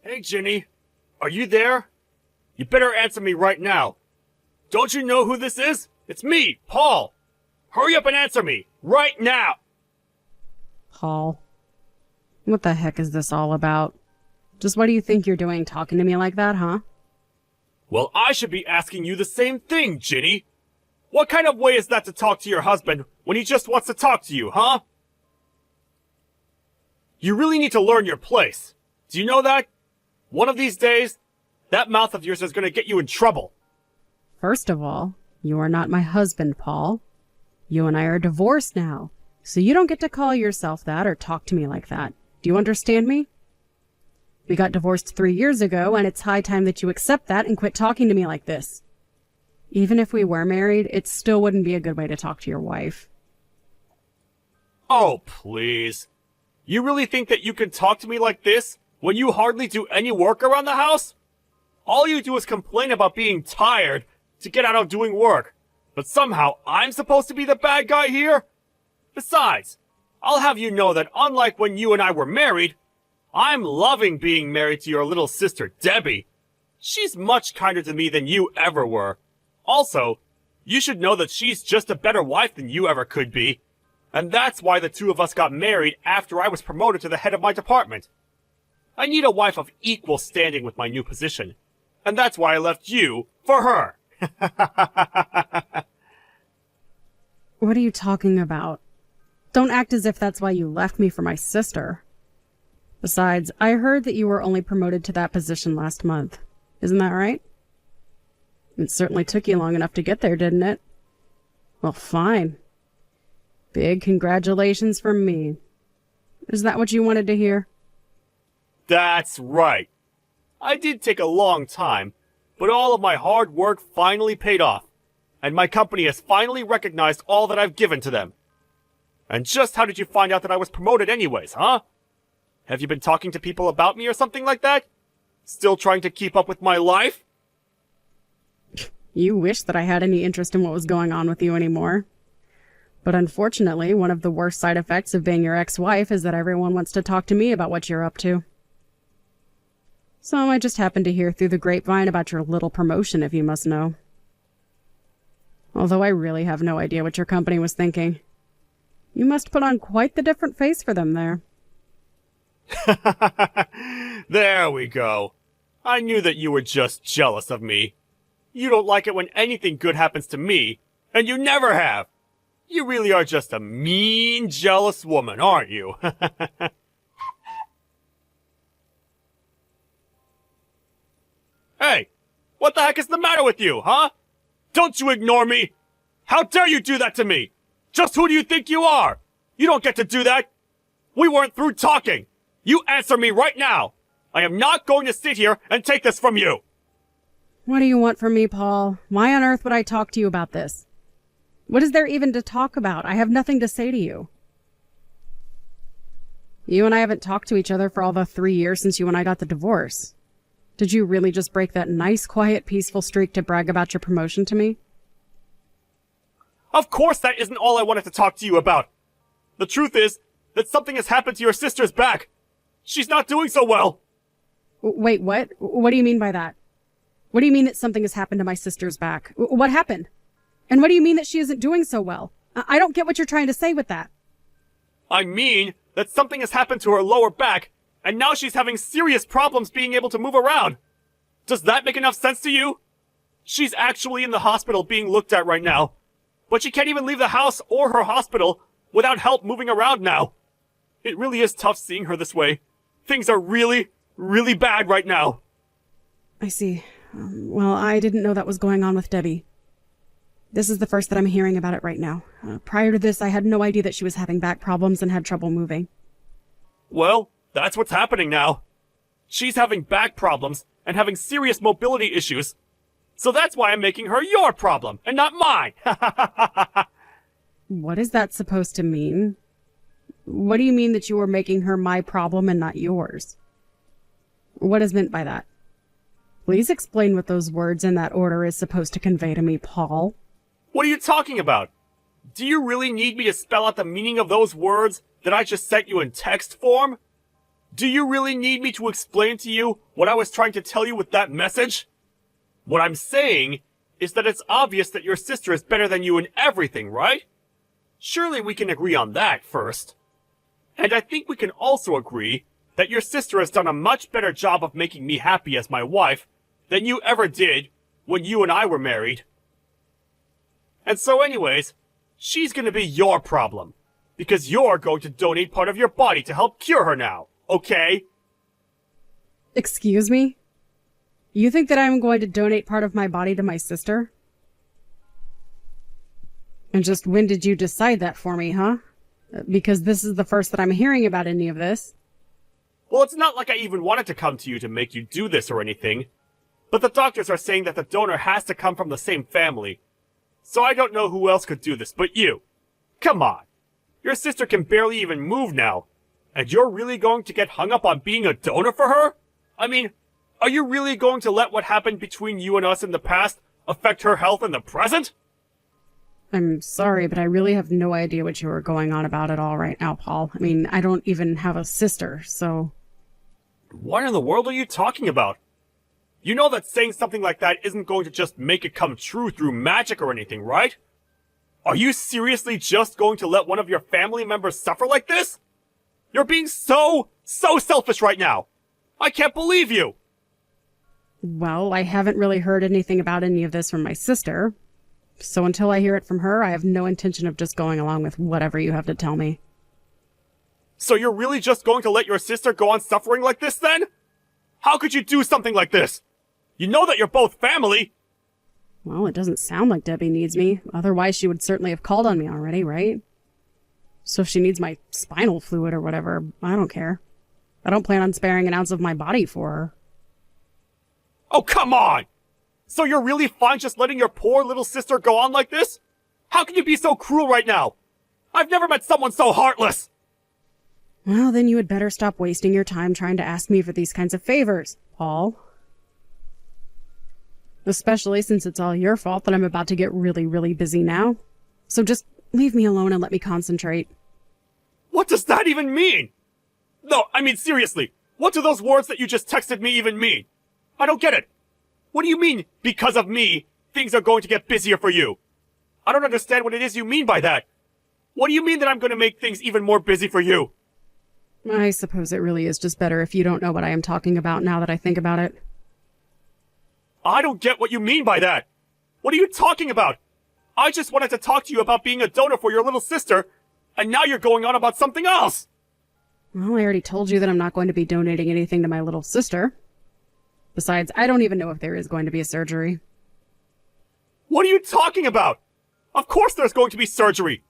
Hey, Ginny. Are you there? You better answer me right now. Don't you know who this is? It's me, Paul. Hurry up and answer me, right now! Paul, what the heck is this all about? Just what do you think you're doing talking to me like that, huh? Well, I should be asking you the same thing, Ginny. What kind of way is that to talk to your husband when he just wants to talk to you, huh? You really need to learn your place. Do you know that? One of these days, that mouth of yours is going to get you in trouble. First of all, you are not my husband, Paul. You and I are divorced now, so you don't get to call yourself that or talk to me like that. Do you understand me? We got divorced 3 years ago, and it's high time that you accept that and quit talking to me like this. Even if we were married, it still wouldn't be a good way to talk to your wife. Oh, please. You really think that you can talk to me like this when you hardly do any work around the house? All you do is complain about being tired to get out of doing work. But somehow I'm supposed to be the bad guy here? Besides, I'll have you know that unlike when you and I were married, I'm loving being married to your little sister, Debbie. She's much kinder to me than you ever were. Also, you should know that she's just a better wife than you ever could be. And that's why the two of us got married after I was promoted to the head of my department. I need a wife of equal standing with my new position. And that's why I left you for her. What are you talking about? Don't act as if that's why you left me for my sister. Besides, I heard that you were only promoted to that position last month. Isn't that right? It certainly took you long enough to get there, didn't it? Well, fine. Big congratulations from me. Is that what you wanted to hear? That's right. I did take a long time, but all of my hard work finally paid off, and my company has finally recognized all that I've given to them. And just how did you find out that I was promoted anyways, huh? Have you been talking to people about me or something like that? Still trying to keep up with my life? You wish that I had any interest in what was going on with you anymore. But unfortunately, one of the worst side effects of being your ex-wife is that everyone wants to talk to me about what you're up to. So I just happened to hear through the grapevine about your little promotion, if you must know. Although I really have no idea what your company was thinking. You must put on quite the different face for them there. There we go. I knew that you were just jealous of me. You don't like it when anything good happens to me, and you never have. You really are just a mean, jealous woman, aren't you? Hey, what the heck is the matter with you, huh? Don't you ignore me! How dare you do that to me? Just who do you think you are? You don't get to do that. We weren't through talking. You answer me right now. I am not going to sit here and take this from you. What do you want from me, Paul? Why on earth would I talk to you about this? What is there even to talk about? I have nothing to say to you. You and I haven't talked to each other for all the 3 years since you and I got the divorce. Did you really just break that nice, quiet, peaceful streak to brag about your promotion to me? Of course that isn't all I wanted to talk to you about. The truth is that something has happened to your sister's back. She's not doing so well. Wait, what? What do you mean by that? What do you mean that something has happened to my sister's back? What happened? And what do you mean that she isn't doing so well? I don't get what you're trying to say with that. I mean that something has happened to her lower back, and now she's having serious problems being able to move around. Does that make enough sense to you? She's actually in the hospital being looked at right now, but she can't even leave the house or her hospital without help moving around now. It really is tough seeing her this way. Things are really, really bad right now. I see. Well, I didn't know that was going on with Debbie. This is the first that I'm hearing about it right now. Prior to this, I had no idea that she was having back problems and had trouble moving. Well, that's what's happening now. She's having back problems and having serious mobility issues. So that's why I'm making her your problem and not mine. What is that supposed to mean? What do you mean that you were making her my problem and not yours? What is meant by that? Please explain what those words in that order is supposed to convey to me, Paul. What are you talking about? Do you really need me to spell out the meaning of those words that I just sent you in text form? Do you really need me to explain to you what I was trying to tell you with that message? What I'm saying is that it's obvious that your sister is better than you in everything, right? Surely we can agree on that first. And I think we can also agree that your sister has done a much better job of making me happy as my wife than you ever did when you and I were married. And so anyways, she's gonna be your problem, because you're going to donate part of your body to help cure her now, okay? Excuse me? You think that I'm going to donate part of my body to my sister? And just when did you decide that for me, huh? Because this is the first that I'm hearing about any of this. Well, it's not like I even wanted to come to you to make you do this or anything. But the doctors are saying that the donor has to come from the same family. So I don't know who else could do this but you. Come on. Your sister can barely even move now. And you're really going to get hung up on being a donor for her? I mean, are you really going to let what happened between you and us in the past affect her health in the present? I'm sorry, but I really have no idea what you are going on about at all right now, Paul. I mean, I don't even have a sister, so... What in the world are you talking about? You know that saying something like that isn't going to just make it come true through magic or anything, right? Are you seriously just going to let one of your family members suffer like this? You're being so selfish right now. I can't believe you. Well, I haven't really heard anything about any of this from my sister. So until I hear it from her, I have no intention of just going along with whatever you have to tell me. So you're really just going to let your sister go on suffering like this then? How could you do something like this? You know that you're both family. Well, it doesn't sound like Debbie needs me. Otherwise, she would certainly have called on me already, right? So if she needs my spinal fluid or whatever, I don't care. I don't plan on sparing an ounce of my body for her. Oh, come on! So you're really fine just letting your poor little sister go on like this? How can you be so cruel right now? I've never met someone so heartless! Well, then you had better stop wasting your time trying to ask me for these kinds of favors, Paul. Especially since it's all your fault that I'm about to get really, really busy now. So just leave me alone and let me concentrate. What does that even mean? No, I mean seriously, what do those words that you just texted me even mean? I don't get it. What do you mean, because of me, things are going to get busier for you? I don't understand what it is you mean by that. What do you mean that I'm going to make things even more busy for you? I suppose it really is just better if you don't know what I am talking about now that I think about it. I don't get what you mean by that. What are you talking about? I just wanted to talk to you about being a donor for your little sister, and now you're going on about something else. Well, I already told you that I'm not going to be donating anything to my little sister. Besides, I don't even know if there is going to be a surgery. What are you talking about? Of course there's going to be surgery.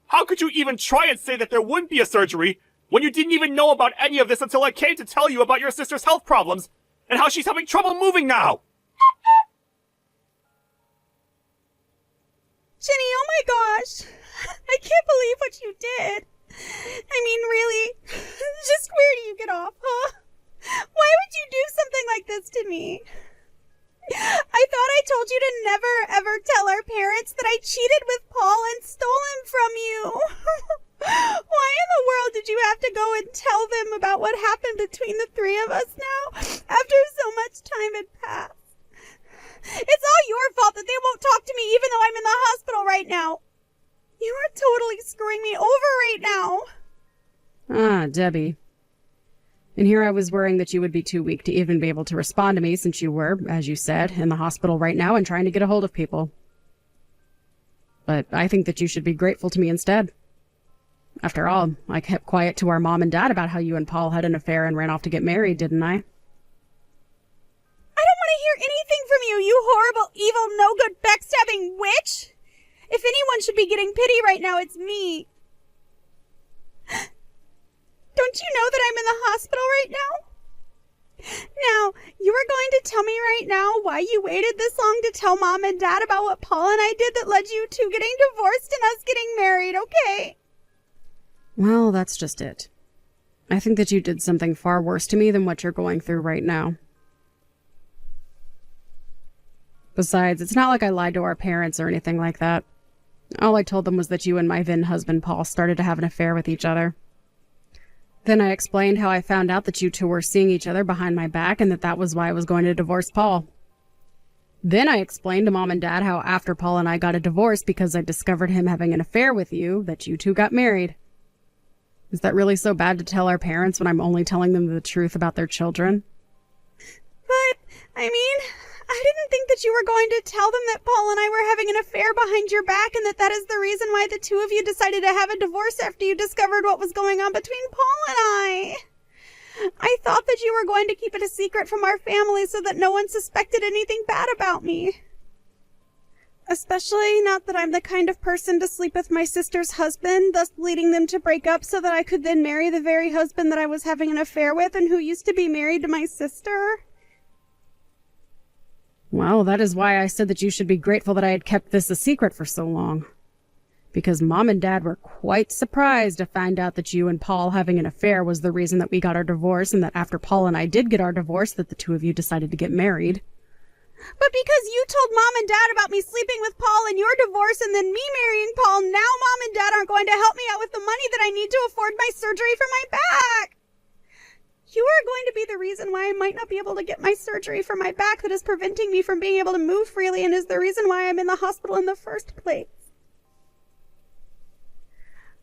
How could you even try and say that there wouldn't be a surgery when you didn't even know about any of this until I came to tell you about your sister's health problems and how she's having trouble moving now? Jenny, oh my gosh. I can't believe what you did. I mean, really? Just where do you get off, huh? Why would you do something like this to me? I thought I told you to never, ever tell our parents that I cheated with Paul and stole him from you. Why in the world did you have to go and tell them about what happened between the three of us now, after so much time had passed? It's all your fault that they won't talk to me even though I'm in the hospital right now. You are totally screwing me over right now. Ah, Debbie. And here I was worrying that you would be too weak to even be able to respond to me since you were, as you said, in the hospital right now and trying to get a hold of people. But I think that you should be grateful to me instead. After all, I kept quiet to our mom and dad about how you and Paul had an affair and ran off to get married, didn't I? I don't want to hear anything from you, you horrible, evil, no-good, backstabbing witch! If anyone should be getting pity right now, it's me. Don't you know that I'm in the hospital right now? Now, you are going to tell me right now why you waited this long to tell Mom and Dad about what Paul and I did that led you to getting divorced and us getting married, okay? Well, that's just it. I think that you did something far worse to me than what you're going through right now. Besides, it's not like I lied to our parents or anything like that. All I told them was that you and my then husband Paul started to have an affair with each other. Then I explained how I found out that you two were seeing each other behind my back and that was why I was going to divorce Paul. Then I explained to Mom and Dad how after Paul and I got a divorce because I discovered him having an affair with you, that you two got married. Is that really so bad to tell our parents when I'm only telling them the truth about their children? But, I mean, I didn't think that you were going to tell them that Paul and I were having an affair behind your back and that is the reason why the two of you decided to have a divorce after you discovered what was going on between Paul and I. I thought that you were going to keep it a secret from our family so that no one suspected anything bad about me. Especially not that I'm the kind of person to sleep with my sister's husband, thus leading them to break up so that I could then marry the very husband that I was having an affair with and who used to be married to my sister. Well, that is why I said that you should be grateful that I had kept this a secret for so long. Because Mom and Dad were quite surprised to find out that you and Paul having an affair was the reason that we got our divorce, and that after Paul and I did get our divorce, that the two of you decided to get married. But because you told Mom and Dad about me sleeping with Paul and your divorce and then me marrying Paul, now Mom and Dad aren't going to help me out with the money that I need to afford my surgery for my back. You are going to be the reason why I might not be able to get my surgery for my back that is preventing me from being able to move freely and is the reason why I'm in the hospital in the first place.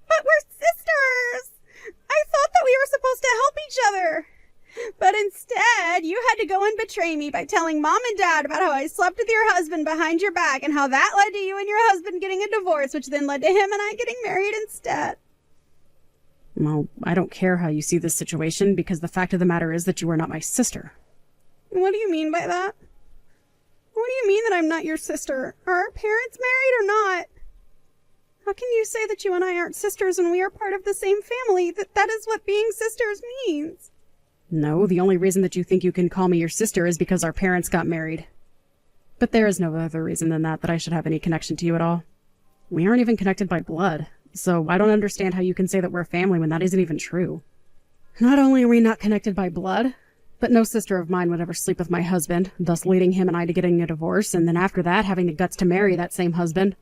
But we're sisters! I thought that we were supposed to help each other. But instead, you had to go and betray me by telling Mom and Dad about how I slept with your husband behind your back and how that led to you and your husband getting a divorce, which then led to him and I getting married instead. Well, I don't care how you see this situation, because the fact of the matter is that you are not my sister. What do you mean by that? What do you mean that I'm not your sister? Are our parents married or not? How can you say that you and I aren't sisters when we are part of the same family? That is what being sisters means. No, the only reason that you think you can call me your sister is because our parents got married. But there is no other reason than that I should have any connection to you at all. We aren't even connected by blood, so I don't understand how you can say that we're family when that isn't even true. Not only are we not connected by blood, but no sister of mine would ever sleep with my husband, thus leading him and I to getting a divorce, and then after that having the guts to marry that same husband.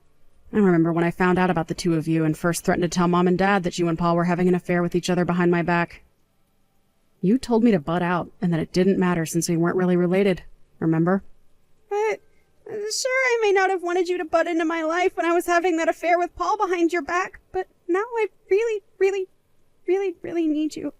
I remember when I found out about the two of you and first threatened to tell Mom and Dad that you and Paul were having an affair with each other behind my back. You told me to butt out and that it didn't matter since we weren't really related, remember? But, sure, I may not have wanted you to butt into my life when I was having that affair with Paul behind your back, but now I really need you.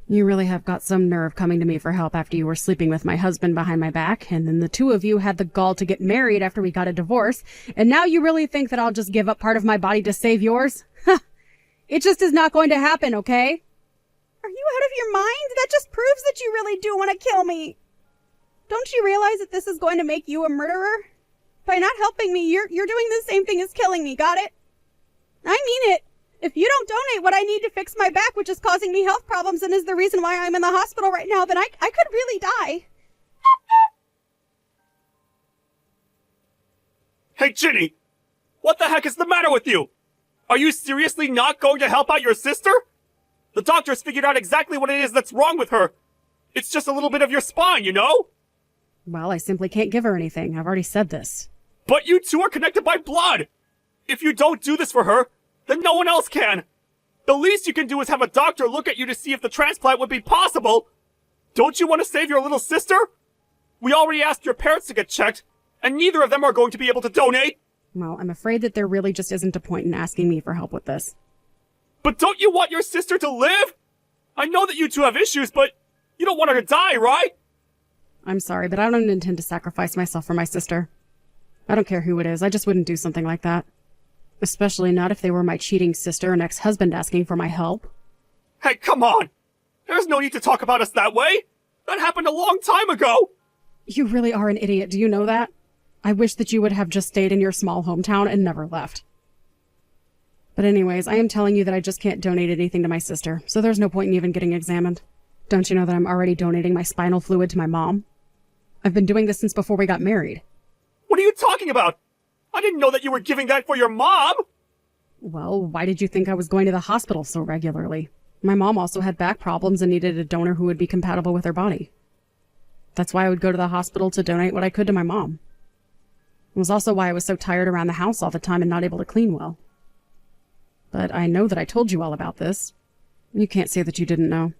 You really have got some nerve coming to me for help after you were sleeping with my husband behind my back, and then the two of you had the gall to get married after we got a divorce, and now you really think that I'll just give up part of my body to save yours? It just is not going to happen, okay? Are you out of your mind? That just proves that you really do want to kill me. Don't you realize that this is going to make you a murderer? By not helping me, you're doing the same thing as killing me, got it? I mean it. If you don't donate what I need to fix my back, which is causing me health problems and is the reason why I'm in the hospital right now, then I could really die. Hey, Ginny! What the heck is the matter with you? Are you seriously not going to help out your sister? The doctors figured out exactly what it is that's wrong with her. It's just a little bit of your spine, you know? Well, I simply can't give her anything. I've already said this. But you two are connected by blood! If you don't do this for her, then no one else can. The least you can do is have a doctor look at you to see if the transplant would be possible. Don't you want to save your little sister? We already asked your parents to get checked, and neither of them are going to be able to donate. Well, I'm afraid that there really just isn't a point in asking me for help with this. But don't you want your sister to live? I know that you two have issues, but you don't want her to die, right? I'm sorry, but I don't intend to sacrifice myself for my sister. I don't care who it is, I just wouldn't do something like that. Especially not if they were my cheating sister and ex-husband asking for my help. Hey, come on! There's no need to talk about us that way! That happened a long time ago! You really are an idiot, do you know that? I wish that you would have just stayed in your small hometown and never left. But anyways, I am telling you that I just can't donate anything to my sister, so there's no point in even getting examined. Don't you know that I'm already donating my spinal fluid to my mom? I've been doing this since before we got married. What are you talking about? I didn't know that you were giving that for your mom! Well, why did you think I was going to the hospital so regularly? My mom also had back problems and needed a donor who would be compatible with her body. That's why I would go to the hospital to donate what I could to my mom. It was also why I was so tired around the house all the time and not able to clean well. But I know that I told you all about this. You can't say that you didn't know.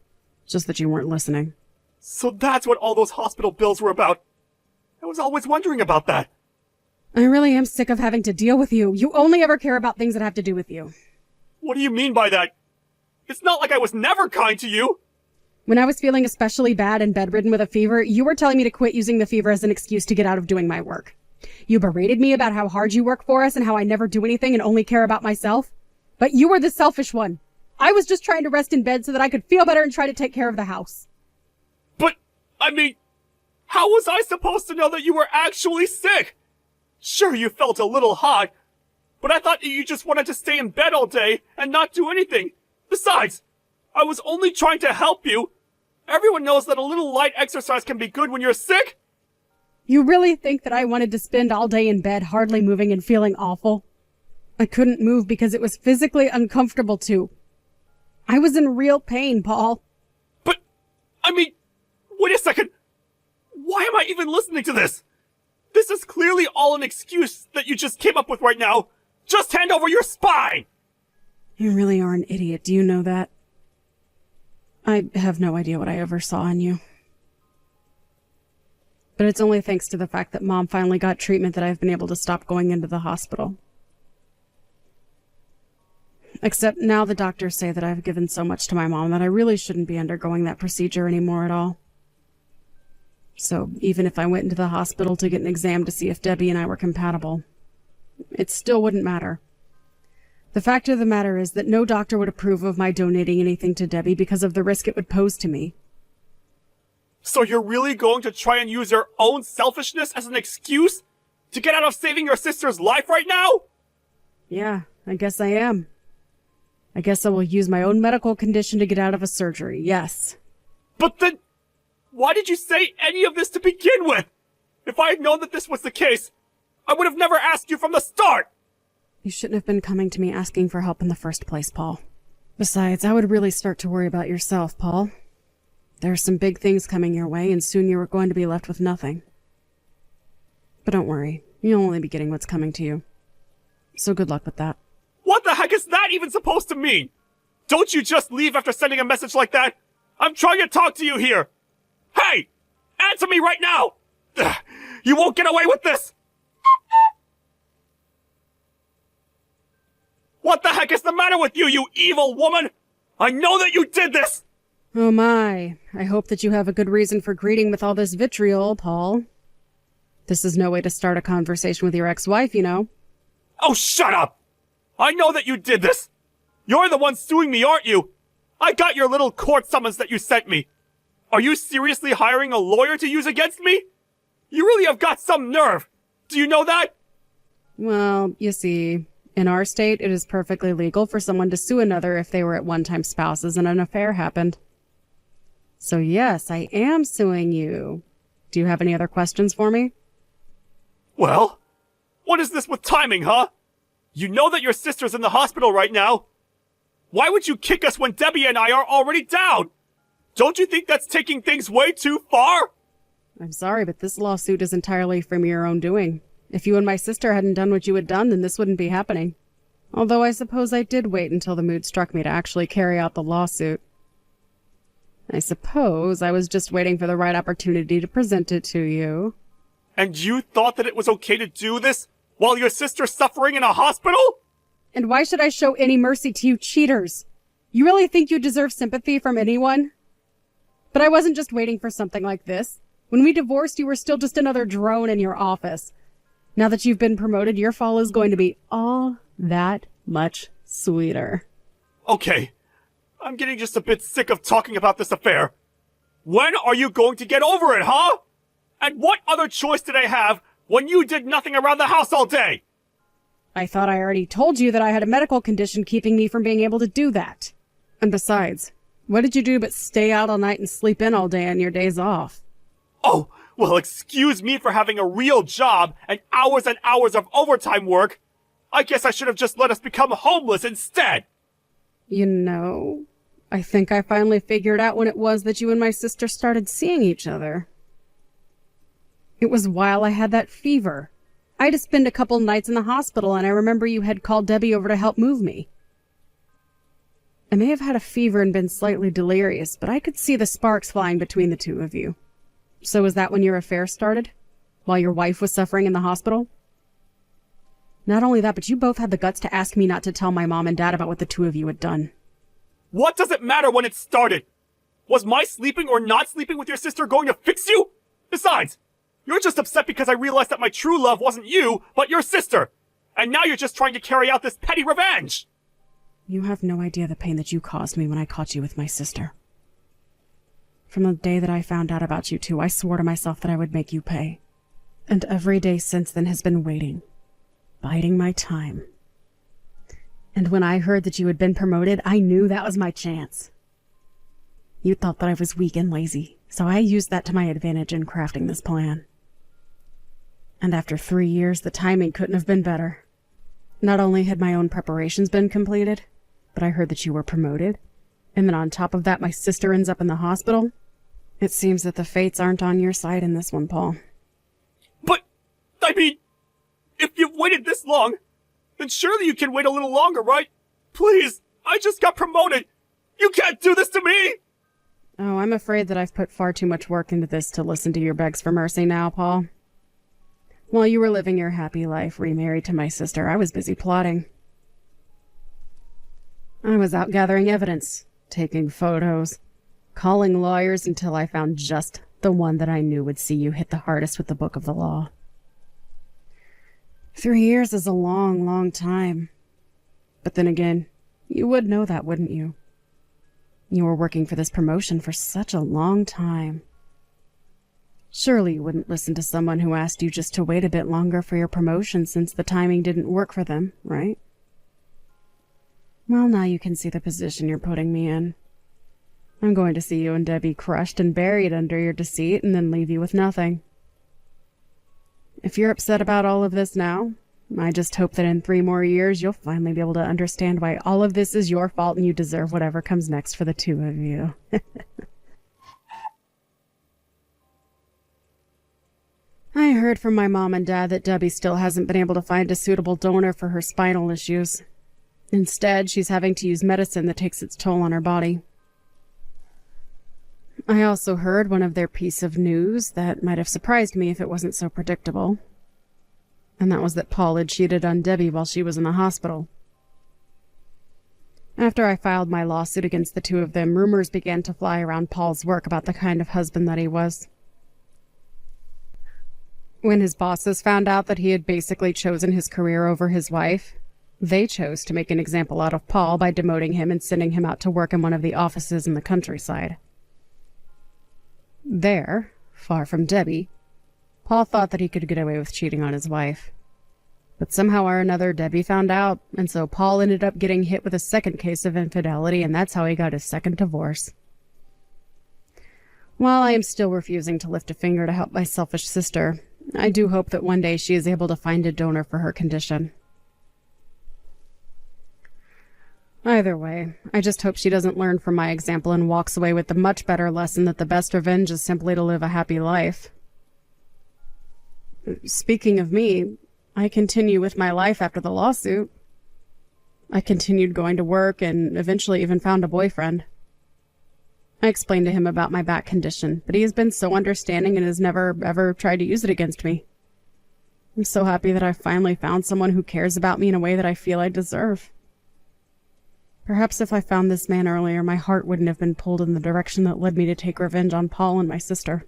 Just that you weren't listening. So that's what all those hospital bills were about. I was always wondering about that. I really am sick of having to deal with you. You only ever care about things that have to do with you. What do you mean by that? It's not like I was never kind to you. When I was feeling especially bad and bedridden with a fever, you were telling me to quit using the fever as an excuse to get out of doing my work. You berated me about how hard you work for us and how I never do anything and only care about myself. But you were the selfish one. I was just trying to rest in bed so that I could feel better and try to take care of the house. But, I mean, how was I supposed to know that you were actually sick? Sure, you felt a little hot, but I thought you just wanted to stay in bed all day and not do anything. Besides, I was only trying to help you. Everyone knows that a little light exercise can be good when you're sick. You really think that I wanted to spend all day in bed hardly moving and feeling awful? I couldn't move because it was physically uncomfortable to. I was in real pain, Paul. But, I mean, wait a second. Why am I even listening to this? This is clearly all an excuse that you just came up with right now. Just hand over your spine! You really are an idiot, do you know that? I have no idea what I ever saw in you. But it's only thanks to the fact that Mom finally got treatment that I've been able to stop going into the hospital. Except now the doctors say that I've given so much to my mom that I really shouldn't be undergoing that procedure anymore at all. So even if I went into the hospital to get an exam to see if Debbie and I were compatible, it still wouldn't matter. The fact of the matter is that no doctor would approve of my donating anything to Debbie because of the risk it would pose to me. So you're really going to try and use your own selfishness as an excuse to get out of saving your sister's life right now? Yeah, I guess I am. I guess I will use my own medical condition to get out of a surgery, yes. But then, why did you say any of this to begin with? If I had known that this was the case, I would have never asked you from the start! You shouldn't have been coming to me asking for help in the first place, Paul. Besides, I would really start to worry about yourself, Paul. There are some big things coming your way, and soon you are going to be left with nothing. But don't worry, you'll only be getting what's coming to you. So good luck with that. What the heck is that even supposed to mean? Don't you just leave after sending a message like that? I'm trying to talk to you here! Hey! Answer me right now! Ugh, you won't get away with this! What the heck is the matter with you, you evil woman? I know that you did this! Oh my, I hope that you have a good reason for greeting with all this vitriol, Paul. This is no way to start a conversation with your ex-wife, you know. Oh, shut up! I know that you did this! You're the one suing me, aren't you? I got your little court summons that you sent me. Are you seriously hiring a lawyer to use against me? You really have got some nerve! Do you know that? Well, you see, in our state, it is perfectly legal for someone to sue another if they were at one-time spouses and an affair happened. So yes, I am suing you. Do you have any other questions for me? Well, what is this with timing, huh? You know that your sister's in the hospital right now. Why would you kick us when Debbie and I are already down? Don't you think that's taking things way too far? I'm sorry, but this lawsuit is entirely from your own doing. If you and my sister hadn't done what you had done, then this wouldn't be happening. Although I suppose I did wait until the mood struck me to actually carry out the lawsuit. I suppose I was just waiting for the right opportunity to present it to you. And you thought that it was okay to do this while your sister's suffering in a hospital? And why should I show any mercy to you cheaters? You really think you deserve sympathy from anyone? But I wasn't just waiting for something like this. When we divorced, you were still just another drone in your office. Now that you've been promoted, your fall is going to be all that much sweeter. Okay, I'm getting just a bit sick of talking about this affair. When are you going to get over it, huh? And what other choice did I have when you did nothing around the house all day? I thought I already told you that I had a medical condition keeping me from being able to do that. And besides, what did you do but stay out all night and sleep in all day on your days off? Oh, well, excuse me for having a real job and hours of overtime work. I guess I should have just let us become homeless instead. You know, I think I finally figured out when it was that you and my sister started seeing each other. It was while I had that fever. I had to spend a couple nights in the hospital, and I remember you had called Debbie over to help move me. I may have had a fever and been slightly delirious, but I could see the sparks flying between the two of you. So was that when your affair started? While your wife was suffering in the hospital? Not only that, but you both had the guts to ask me not to tell my mom and dad about what the two of you had done. What does it matter when it started? Was my sleeping or not sleeping with your sister going to fix you? Besides, you're just upset because I realized that my true love wasn't you, but your sister. And now you're just trying to carry out this petty revenge. You have no idea the pain that you caused me when I caught you with my sister. From the day that I found out about you two, I swore to myself that I would make you pay. And every day since then has been waiting, biding my time. And when I heard that you had been promoted, I knew that was my chance. You thought that I was weak and lazy, so I used that to my advantage in crafting this plan. And after 3 years, the timing couldn't have been better. Not only had my own preparations been completed, but I heard that you were promoted. And then on top of that, my sister ends up in the hospital. It seems that the fates aren't on your side in this one, Paul. But, I mean, if you've waited this long, then surely you can wait a little longer, right? Please, I just got promoted. You can't do this to me! Oh, I'm afraid that I've put far too much work into this to listen to your begs for mercy now, Paul. While you were living your happy life, remarried to my sister, I was busy plotting. I was out gathering evidence, taking photos, calling lawyers until I found just the one that I knew would see you hit the hardest with the book of the law. 3 years is a long, long time. But then again, you would know that, wouldn't you? You were working for this promotion for such a long time. Surely you wouldn't listen to someone who asked you just to wait a bit longer for your promotion since the timing didn't work for them, right? Well, now you can see the position you're putting me in. I'm going to see you and Debbie crushed and buried under your deceit and then leave you with nothing. If you're upset about all of this now, I just hope that in 3 more years you'll finally be able to understand why all of this is your fault and you deserve whatever comes next for the two of you. I heard from my mom and dad that Debbie still hasn't been able to find a suitable donor for her spinal issues. Instead, she's having to use medicine that takes its toll on her body. I also heard one of their piece of news that might have surprised me if it wasn't so predictable. And that was that Paul had cheated on Debbie while she was in the hospital. After I filed my lawsuit against the two of them, rumors began to fly around Paul's work about the kind of husband that he was. When his bosses found out that he had basically chosen his career over his wife, they chose to make an example out of Paul by demoting him and sending him out to work in one of the offices in the countryside. There, far from Debbie, Paul thought that he could get away with cheating on his wife. But somehow or another, Debbie found out, and so Paul ended up getting hit with a second case of infidelity, and that's how he got his second divorce. While I am still refusing to lift a finger to help my selfish sister, I do hope that one day she is able to find a donor for her condition. Either way, I just hope she doesn't learn from my example and walks away with the much better lesson that the best revenge is simply to live a happy life. Speaking of me, I continue with my life after the lawsuit. I continued going to work and eventually even found a boyfriend. I explained to him about my back condition, but he has been so understanding and has never, ever tried to use it against me. I'm so happy that I finally found someone who cares about me in a way that I feel I deserve. Perhaps if I found this man earlier, my heart wouldn't have been pulled in the direction that led me to take revenge on Paul and my sister.